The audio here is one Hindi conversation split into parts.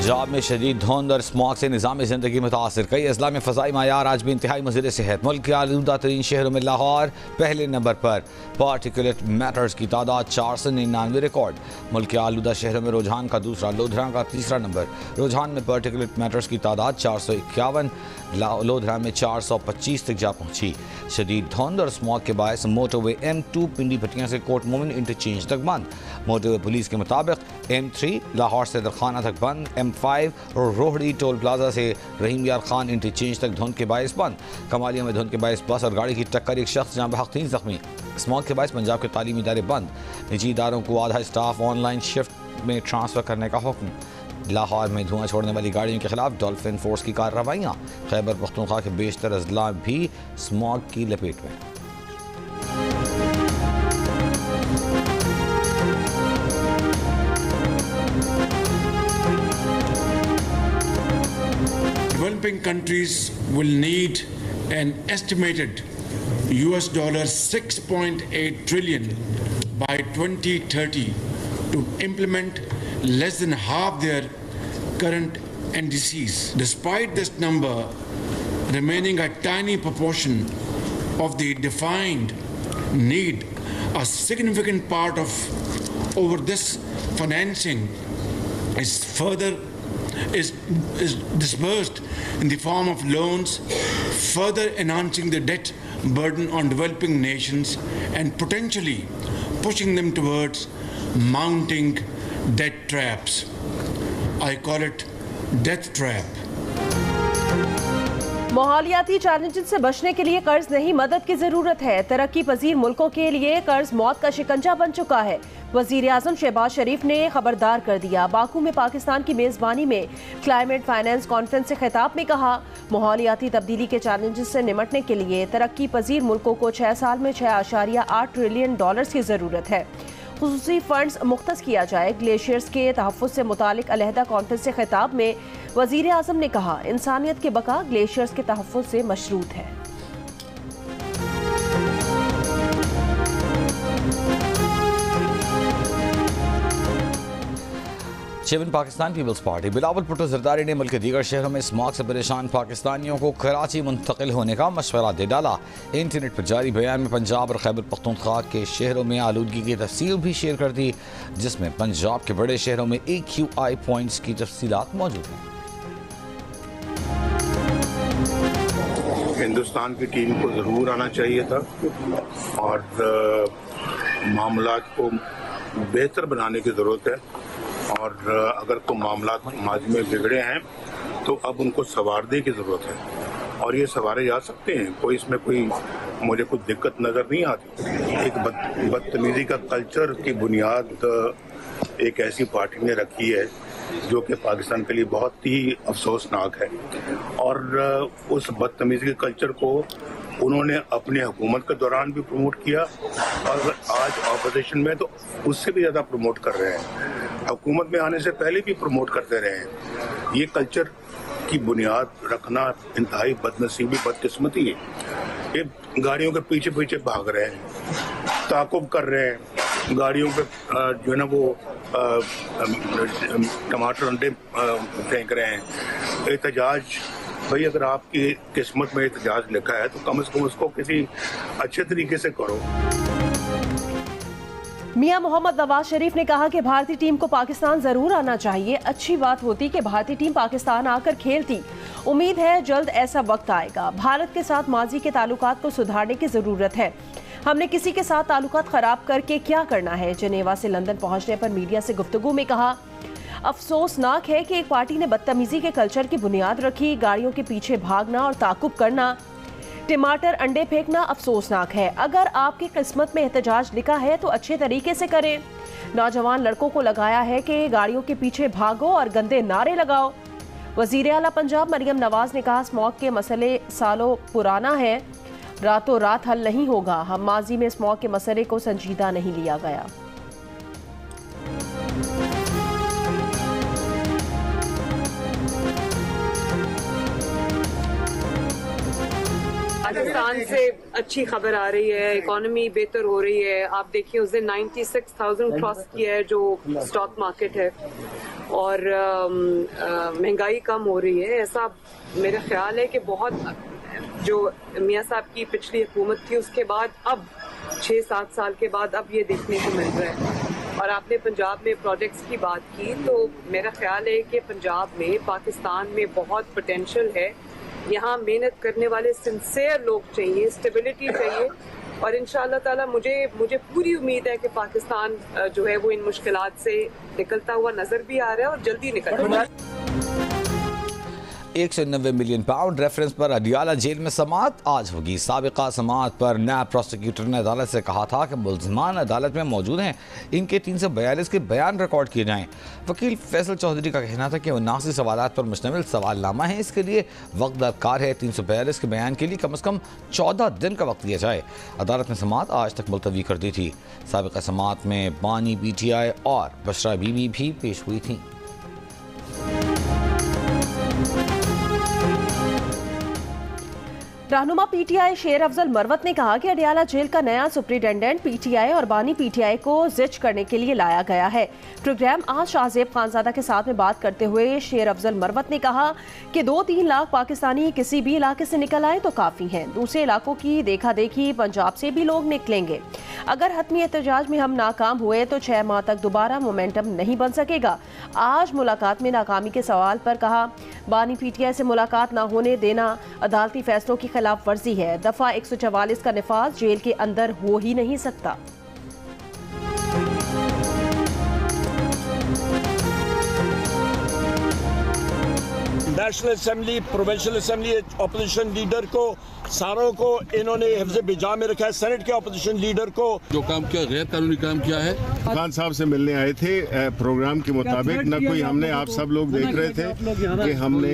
पंजाब में शदीद धुंध और स्मॉग से निज़ाम ज़िंदगी मुतासर। कई अजला में फ़ज़ाई मायार आज भी इंतहाई मुज़र सेहत। मुल्क के आलूदा तरीन शहरों में लाहौर पहले नंबर पर। पार्टिकुलेट मैटर्स की तादाद 499 रिकॉर्ड। मुल्क के आलूदा शहरों में रुझान का दूसरा, लोधरा का तीसरा नंबर। रुझान में पार्टिकुलेट मैटर्स की तादाद 451, लोधरा में 425 तक जा पहुँची। शदीद धुंध और स्मॉग के बायस मोटरवे M2 पिंडी भटियाँ से कोट मोमिन इंटरचेंज तक बंद। मोटरवे पुलिस के मुताबिक M3 लाहौर से दरखाना तक बंद। M5 और रोहड़ी टोल प्लाजा से रहीम यार खान इंटरचेंज तक धुंध के बायस बंद। कमालिया में धुंध के बायस बस और गाड़ी की टक्कर, एक शख्स जहाँ बहक 3 जख्मी। स्मॉग के बायस पंजाब के तालीमी इदारे बंद। निजी इदारों को आधा स्टाफ ऑनलाइन शिफ्ट में ट्रांसफ़र करने का हुक्म। लाहौर में धुआं छोड़ने वाली गाड़ियों के खिलाफ डॉल्फिन फोर्स की कार्रवाइयाँ। खैबर पख्तूनख्वा के बेशतर अजला भी स्मॉग की लपेट में। Developing countries will need an estimated $6.8 trillion by 2030 to implement less than half their current NDCs. Despite this number remaining a tiny proportion of the defined need, a significant part of over this financing is disbursed in the form of loans, further enhancing the debt burden on developing nations and potentially pushing them towards mounting debt traps. I call it death trap. माहौलियाती चैलेंजेस से बचने के लिए कर्ज नहीं, मदद की जरूरत है। तरक्की पजीर मुल्कों के लिए कर्ज मौत का शिकंजा बन चुका है। वजीर आजम शहबाज शरीफ ने खबरदार कर दिया। बाकू में पाकिस्तान की मेजबानी में क्लाइमेट फाइनेंस कॉन्फ्रेंस से खिताब में कहा, माहौलियाती तब्दीली के चैलेंजेस से निमटने के लिए तरक्की पजीर मुल्कों को 6 साल में $6.8 ट्रिलियन की जरूरत है। खुसूसी फंड्स मुख्तस किया जाए। ग्लेशियर्स के तहफ़्फ़ुज़ से मुतालिक अलहदा कॉन्फ्रेंस से खिताब में वज़ीर आज़म ने कहा, इंसानियत के बका ग्लेशियर्स के तहफ़्फ़ुज़ से मशरूत है। चेयरमैन पाकिस्तान पीपल्स पार्टी बिलावल भुट्टो जरदारी ने मुल्क के दीगर शहरों में स्मॉग से परेशान पाकिस्तानियों को कराची मुंतकिल होने का मशवरा दे डाला। इंटरनेट पर जारी बयान में पंजाब और खैबर पख्तूनख्वा के शहरों में आलूदगी की तफसील भी शेयर कर दी, जिसमें पंजाब के बड़े शहरों में AQI पॉइंट्स की तफसीलात मौजूद हैं। हिंदुस्तान की टीम को ज़रूर आना चाहिए था और मामलात को बेहतर बनाने की ज़रूरत है। और अगर कोई मामला माजी में बिगड़े हैं तो अब उनको संवारने की ज़रूरत है और ये संवारे जा सकते हैं। कोई इसमें मुझे कोई दिक्कत नज़र नहीं आती। एक बदतमीज़ी का कल्चर की बुनियाद एक ऐसी पार्टी ने रखी है जो कि पाकिस्तान के लिए बहुत ही अफसोसनाक है और उस बदतमीज़ी के कल्चर को उन्होंने अपने हुकूमत के दौरान भी प्रमोट किया और आज ऑपोजिशन में तो उससे भी ज़्यादा प्रमोट कर रहे हैं। हुकूमत में आने से पहले भी प्रमोट करते रहे हैं। ये कल्चर की बुनियाद रखना इंतहाई बदनसीबी, बदकिस्मती है। ये गाड़ियों के पीछे पीछे भाग रहे हैं, ताकुब कर रहे हैं, गाड़ियों पे जो है ना वो टमाटर अंडे फेंक रहे हैं। एहतजाज, भाई अगर आपकी किस्मत में एहतजाज लिखा है तो कम से कम उसको किसी अच्छे तरीके से करो। मियां मोहम्मद नवाज शरीफ ने कहा कि भारतीय टीम को पाकिस्तान जरूर आना चाहिए। अच्छी बात होती कि भारतीय टीम पाकिस्तान आकर खेलती। उम्मीद है जल्द ऐसा वक्त आएगा। भारत के साथ माजी के ताल्लुकात को सुधारने की जरूरत है। हमने किसी के साथ ताल्लुकात खराब करके क्या करना है। जनेवा से लंदन पहुंचने पर मीडिया से गुफ्तगू में कहा, अफसोसनाक है कि एक पार्टी ने बदतमीजी के कल्चर की बुनियाद रखी। गाड़ियों के पीछे भागना और ताकुब करना, टमाटर अंडे फेंकना अफसोसनाक है। अगर आपकी किस्मत में एहतजाज लिखा है तो अच्छे तरीके से करें। नौजवान लड़कों को लगाया है कि गाड़ियों के पीछे भागो और गंदे नारे लगाओ। वजीर आला पंजाब मरियम नवाज ने कहा, स्मॉग के मसले सालों पुराना है, रातों रात हल नहीं होगा। हम माजी में स्मॉग के मसले को संजीदा नहीं लिया गया। पाकिस्तान से अच्छी खबर आ रही है, इकोनॉमी बेहतर हो रही है। आप देखिए उस दिन 96,000 क्रॉस किया है जो स्टॉक मार्केट है, और महंगाई कम हो रही है। ऐसा मेरा ख्याल है कि बहुत जो मियां साहब की पिछली हुकूमत थी उसके बाद अब 6-7 साल के बाद अब ये देखने को मिल रहा है। और आपने पंजाब में प्रोजेक्ट्स की बात की, तो मेरा ख्याल है कि पंजाब में, पाकिस्तान में बहुत पोटेंशियल है। यहाँ मेहनत करने वाले सिंसियर लोग चाहिए, स्टेबिलिटी चाहिए, और इंशाअल्लाह ताला मुझे पूरी उम्मीद है कि पाकिस्तान जो है वो इन मुश्किलात से निकलता हुआ नजर भी आ रहा है और जल्दी निकलता है। 190 मिलियन पाउंड रेफरेंस पर अडियाला जेल में समाअत आज होगी। साबिका समाअत पर नायब प्रोसिक्यूटर ने अदालत से कहा था कि मुल्ज़िमान अदालत में मौजूद हैं, इनके 342 के बयान रिकॉर्ड किए जाएं। वकील फैसल चौधरी का कहना था कि 79 सवालात पर मुश्तमिल सवालनामा है, इसके लिए वक्त दरकार है। 342 के बयान के लिए कम से कम 14 दिन का वक्त दिया जाए। अदालत ने समाअत आज तक मुलतवी कर दी थी। साबिका समाअत में बानी PTI और बशरा बीबी भी पेश हुई थी। रहनुमा PTI शेर अफजल मरवत ने कहा कि अडियाला जेल का नया सुप्रिंटेंडेंट PTI और बानी PTI को जिच करने के लिए लाया गया है। प्रोग्राम आज शाहजेब खानजादा के साथ में बात करते हुए शेर अफजल मरवत ने कहा कि 2-3 लाख पाकिस्तानी किसी भी इलाके से निकल आए तो काफ़ी हैं। दूसरे इलाकों की देखा देखी पंजाब से भी लोग निकलेंगे। अगर हतमी एहतजाज में हम नाकाम हुए तो 6 माह तक दोबारा मोमेंटम नहीं बन सकेगा। आज मुलाकात में नाकामी के सवाल पर कहा, बानी PTI से मुलाकात न होने देना अदालती फैसलों की खिलाफ वर्जी है। दफा 144 का निफाज जेल के अंदर हो ही नहीं सकता। National assembly, provincial assembly, opposition leader को सारों को इन्होंने हिफ्ज़ बिजा में रखा है। सेनेट के अपोजिशन लीडर को जो काम किया, गैर कानूनी काम किया है। खान साहब से मिलने आए थे प्रोग्राम के मुताबिक। न कोई हमने, आप सब लोग देख रहे थे कि हमने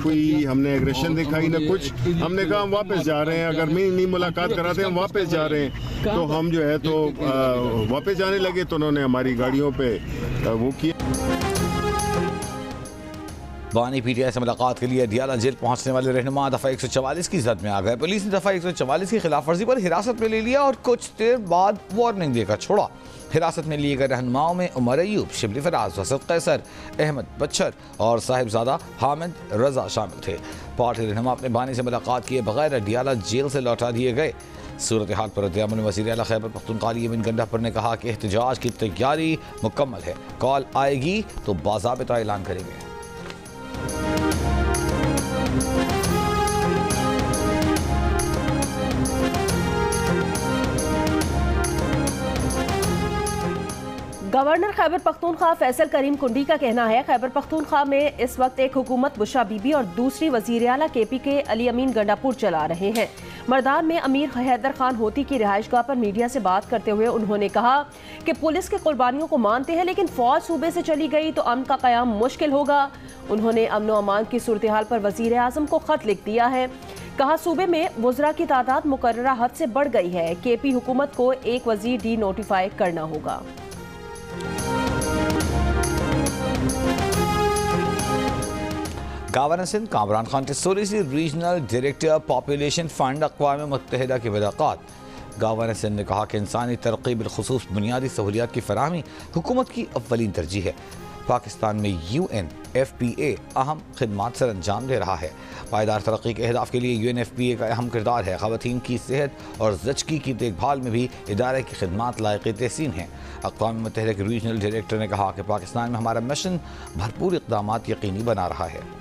कोई हमने एग्रेशन दिखाई, न कुछ। हमने कहा हम वापस जा रहे हैं, अगर नहीं मुलाकात कराते हम वापस जा रहे हैं। तो हम जो है तो वापस जाने लगे, तो उन्होंने हमारी गाड़ियों पे वो किया। बानी PTI से मुलाकात के लिए अडियाला जेल पहुंचने वाले रहनुमा दफ़ा 144 की जद में आ गए। पुलिस ने दफ़ा 144 की खिलाफ वर्जी पर हिरासत में ले लिया और कुछ देर बाद वार्निंग देकर छोड़ा। हिरासत में लिए गए रहनुमाओं में उमर अयूब, शिबली फराज, वसत कैसर, अहमद बच्चर और साहिबजादा हामिद रजा शामिल थे। पार्टी रहनुमा अपने बानी से मुलाकात किए बगैर अडियाला जेल से लौटा दिए गए। सूरत हाल पर रद्द-ए-अमल में वज़ीर आला खैबर पख्तूनख्वा यमीन गंडापुर ने कहा कि एहतजाज की तैयारी मुकम्मल है, कॉल आएगी तो बाज़ाबिता ऐलान करेंगे। गवर्नर खैबर पख्तूनख्वा फैसल करीम कुंडी का कहना है, खैबर पख्तूनख्वा में इस वक्त एक हुकूमत बुशरा बीबी और दूसरी वजीर आला KP के अली अमीन गंडापुर चला रहे हैं। मर्दान में अमीर हैदर खान होती की रिहाइशगाह पर मीडिया से बात करते हुए उन्होंने कहा कि पुलिस के कुर्बानियों को मानते हैं, लेकिन फौज सूबे से चली गई तो अमन का कयाम मुश्किल होगा। उन्होंने अमन व अमान की सूरत हाल पर वजीर आजम को खत लिख दिया है। कहा, सूबे में वुज़रा की तादाद मुकर्ररा हद से बढ़ गई है। KP हुकूमत को एक वजीर डी नोटिफाई करना होगा। गवर्नर सिंध कामरान खान टिस्सोरी से रीजनल डायरेक्टर पॉपुलेशन फंड अक़वाम मुत्तहिदा की मुलाकात। गवर्नर सिंध ने कहा कि इंसानी तरक्की बिलखुसूस बुनियादी सहूलियात की फराहमी हुकूमत की अव्वलीन तरजीह है। पाकिस्तान में UNFPA अहम खिदमात सर अंजाम दे रहा है। पायदार तरक्की के अहदाफ के लिए UNFPA का अहम किरदार है। ख़वातीन की सेहत और ज़चगी की देखभाल में भी इदारे की खिदमात लायक़ तहसीन हैं। अक़वाम मुत्तहिदा के रीजनल डायरेक्टर ने कहा कि पाकिस्तान में हमारा मिशन भरपूर इक़दामात यकीनी बना रहा है।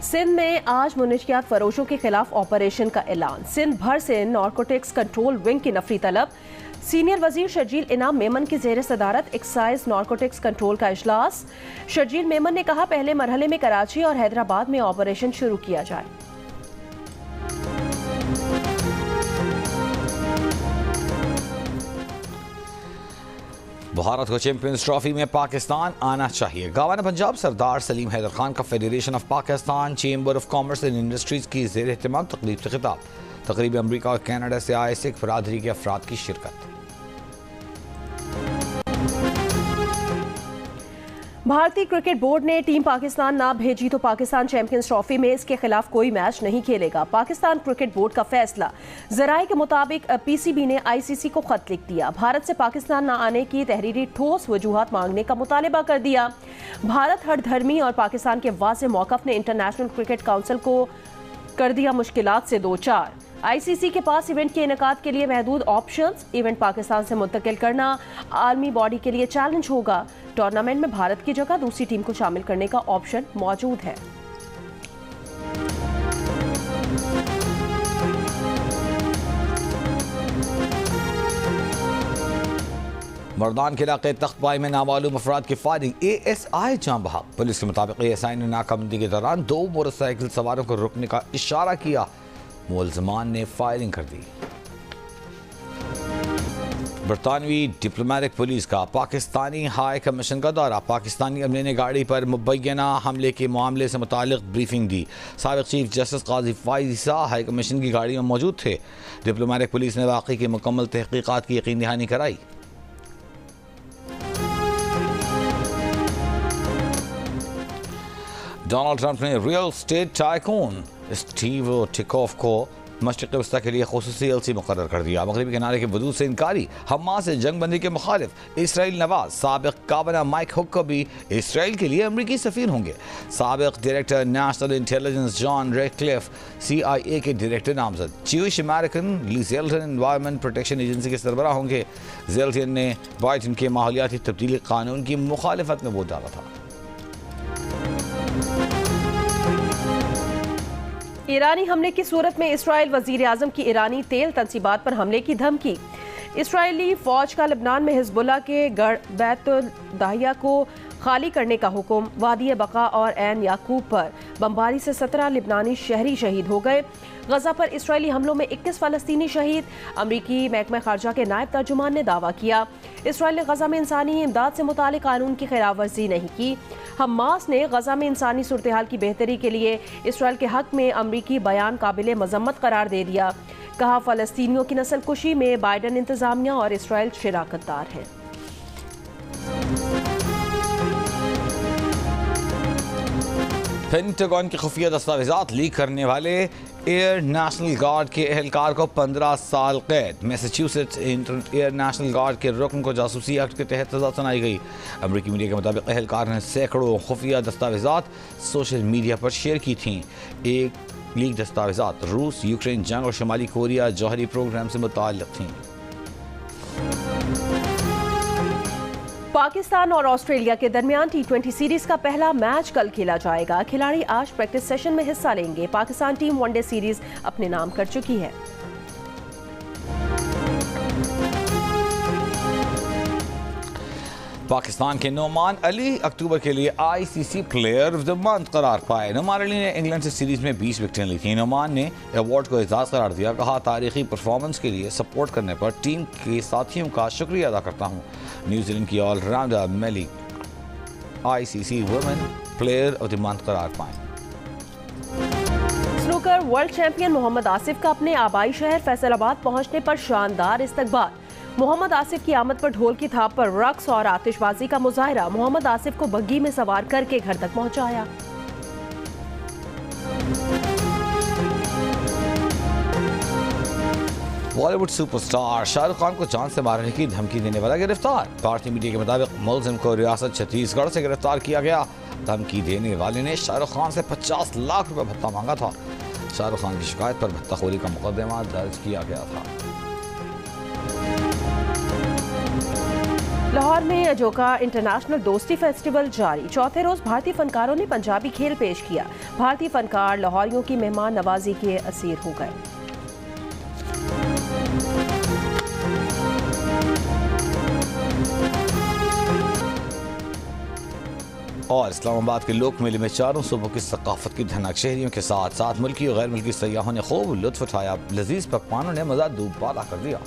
सिंध में आज मुनशियात फरोशों के खिलाफ ऑपरेशन का ऐलान। सिंध भर से नारकोटिक्स कंट्रोल विंग की नफरी तलब। सीनियर वजीर शर्जील इनाम मेमन की ज़ेर सदारत एक्साइज नारकोटिक्स कंट्रोल का इजलास। शर्जील मेमन ने कहा, पहले मरहले में कराची और हैदराबाद में ऑपरेशन शुरू किया जाए। भारत को चैंपियंस ट्रॉफी में पाकिस्तान आना चाहिए। गवर्नर पंजाब सरदार सलीम हैदर खान का federation of Pakistan chamber of commerce and industries की ज़ेर एहतमाम तकरीब से खिताब। तकरीब अमरीका और कनाडा से आए सिख बरादरी के अफराद की शिरकत। भारतीय क्रिकेट बोर्ड ने टीम पाकिस्तान ना भेजी तो पाकिस्तान चैंपियंस ट्रॉफी में इसके खिलाफ कोई मैच नहीं खेलेगा। पाकिस्तान क्रिकेट बोर्ड का फैसला। जराये के मुताबिक पीसीबी ने आईसीसी को खत लिख दिया। भारत से पाकिस्तान ना आने की तहरीरी ठोस वजूहात मांगने का मुतालबा कर दिया। भारत हठधर्मी और पाकिस्तान के वाज़ेह मौक़िफ़ ने इंटरनेशनल क्रिकेट काउंसिल को कर दिया मुश्किलात से दो चार। आईसीसी के पास इवेंट के इनेकाद के लिए महदूद ऑप्शंस। इवेंट पाकिस्तान से मुंतकिल करना आर्मी बॉडी के लिए चैलेंज होगा। टूर्नामेंट में भारत की जगह दूसरी टीम को शामिल करने का ऑप्शन मौजूद है। मर्दान के इलाके तख्तबाई में नामालूम अफराद की फायरिंग। ASI जाम बहक। पुलिस के मुताबिक ASI ने नाकाबंदी के दौरान 2 मोटरसाइकिल सवारों को रुकने का इशारा किया। मुलजमान ने फायरिंग कर दी। बरतानवी डिप्लोमेटिक पुलिस का पाकिस्तानी हाई कमीशन का दौरा। पाकिस्तानी अमले ने गाड़ी पर मुबैना हमले के मामले से मुतालिक ब्रीफिंग दी। साबिक चीफ जस्टिस काजी फाइजा हाई कमीशन की गाड़ी में मौजूद थे। डिप्लोमेटिक पुलिस ने वाक़ई की मुकम्मल तहकीकात की यकीन दहानी कराई। डोनाल्ड ट्रंप ने रियल स्टेट टाइकून स्टीव टिकोफ को मशरिक़ वस्ता के लिए खुसूसी एलसी मुकर्रर कर दिया। मगरबी किनारे के वजूद से इनकारी। हमास से जंग बंदी के मुखालिफ इसराइल नवाज साबिक काबना माइक हुक्का भी इसराइल के लिए अमरीकी सफ़ीर होंगे। साबिक director National Intelligence John Ratcliffe CIA के डायरेक्टर नामजद। Jewish American Lee Zeldin Environment Protection Agency के सरबराह होंगे। ज़ेल्टन ने बाइडेन के माहौलियाती तब्दीली कानून की मुखालिफत में वोट डाला था। ईरानी हमले की सूरत में इसराइल वजीर आजम की ईरानी तेल तंसीबात पर हमले की धमकी। इसराइली फौज का लबनान में हिजबुल्लाह के गढ़ बैतुल दाहिया को खाली करने का हुक्म। वादी बका और एन याकूब पर बमबारी से 17 लिबनानी शहरी शहीद हो गए। गजा पर इसराइली हमलों में 21 फ़लस्तीनी शहीद। अमरीकी महकमा खारजा के नायब तर्जुमान ने दावा किया इसराइल ने गजा में इंसानी इमदाद से मुतालिक कानून की खिलाफ वर्जी नहीं की। हमास ने गजा में इंसानी सूरत हाल की बेहतरी के लिए इसराइल के हक में अमरीकी बयान काबिल मजम्मत करार दे दिया। कहा फ़लस्तीनियों की नस्ल कुशी में बाइडन इंतजामिया और इसराइल शराकतदार हैं। पेंटागन की खुफिया दस्तावेजात लीक करने वाले एयर नेशनल गार्ड के एहलकार को 15 साल कैद। मैसाचुसेट्स एयर नेशनल गार्ड के रुकन को जासूसी एक्ट के तहत सजा सुनाई गई। अमरीकी मीडिया के मुताबिक एहलकार ने सैकड़ों खुफिया दस्तावेजात सोशल मीडिया पर शेयर की थीं। एक लीक दस्तावेजात रूस, यूक्रेन जंग और शुमाली कोरिया जौहरी प्रोग्राम से मुताल्लिक़ थीं। पाकिस्तान और ऑस्ट्रेलिया के दरमियान T20 सीरीज का पहला मैच कल खेला जाएगा। खिलाड़ी आज प्रैक्टिस सेशन में हिस्सा लेंगे। पाकिस्तान टीम वनडे सीरीज अपने नाम कर चुकी है। पाकिस्तान के नोमान अली अक्टूबर के लिए ICC player of the month करार पाए। नोमान अली ने इंग्लैंड से सीरीज में 20 विकेटें ली थी। नोमान ने अवार्ड को एजाज करार दिया। कहा तारीखी परफॉर्मेंस के लिए सपोर्ट करने पर टीम के साथियों का शुक्रिया अदा करता हूँ। न्यूजीलैंड की allrounder Melie ICC women player of the month करार पाए। Snooker world champion Mohammad Asif का अपने आबाई शहर फैसलाबाद पहुंचने पर शानदार इस्तकबाल। मोहम्मद आसिफ की आमद पर ढोल की थाप पर रक्स और आतिशबाजी का मुजाहिरा। मोहम्मद आसिफ को बग्गी में सवार करके घर तक पहुंचाया। बॉलीवुड सुपरस्टार शाहरुख खान को जान से मारने की धमकी देने वाला गिरफ्तार। भारतीय मीडिया के मुताबिक मुलजिम को रियासत छत्तीसगढ़ से गिरफ्तार किया गया। धमकी देने वाले ने शाहरुख खान से 50 लाख रुपए भत्ता मांगा था। शाहरुख खान की शिकायत पर भत्ताखोरी का मुकदमा दर्ज किया गया था। लाहौर में अजोका इंटरनेशनल दोस्ती फेस्टिवल जारी। चौथे रोज भारतीय फनकारों ने पंजाबी खेल पेश किया। भारतीय फनकार लाहौरियों की मेहमान नवाजी के असीर हो गए। और इस्लामाबाद के लोक मेले में चारों सूबों की सकाफत की धनक शहरियों के साथ साथ मुल्की और गैर मुल्की सयाहों ने खूब लुत्फ उठाया। लजीज पकवानों ने मज़ा दोबारा कर दिया।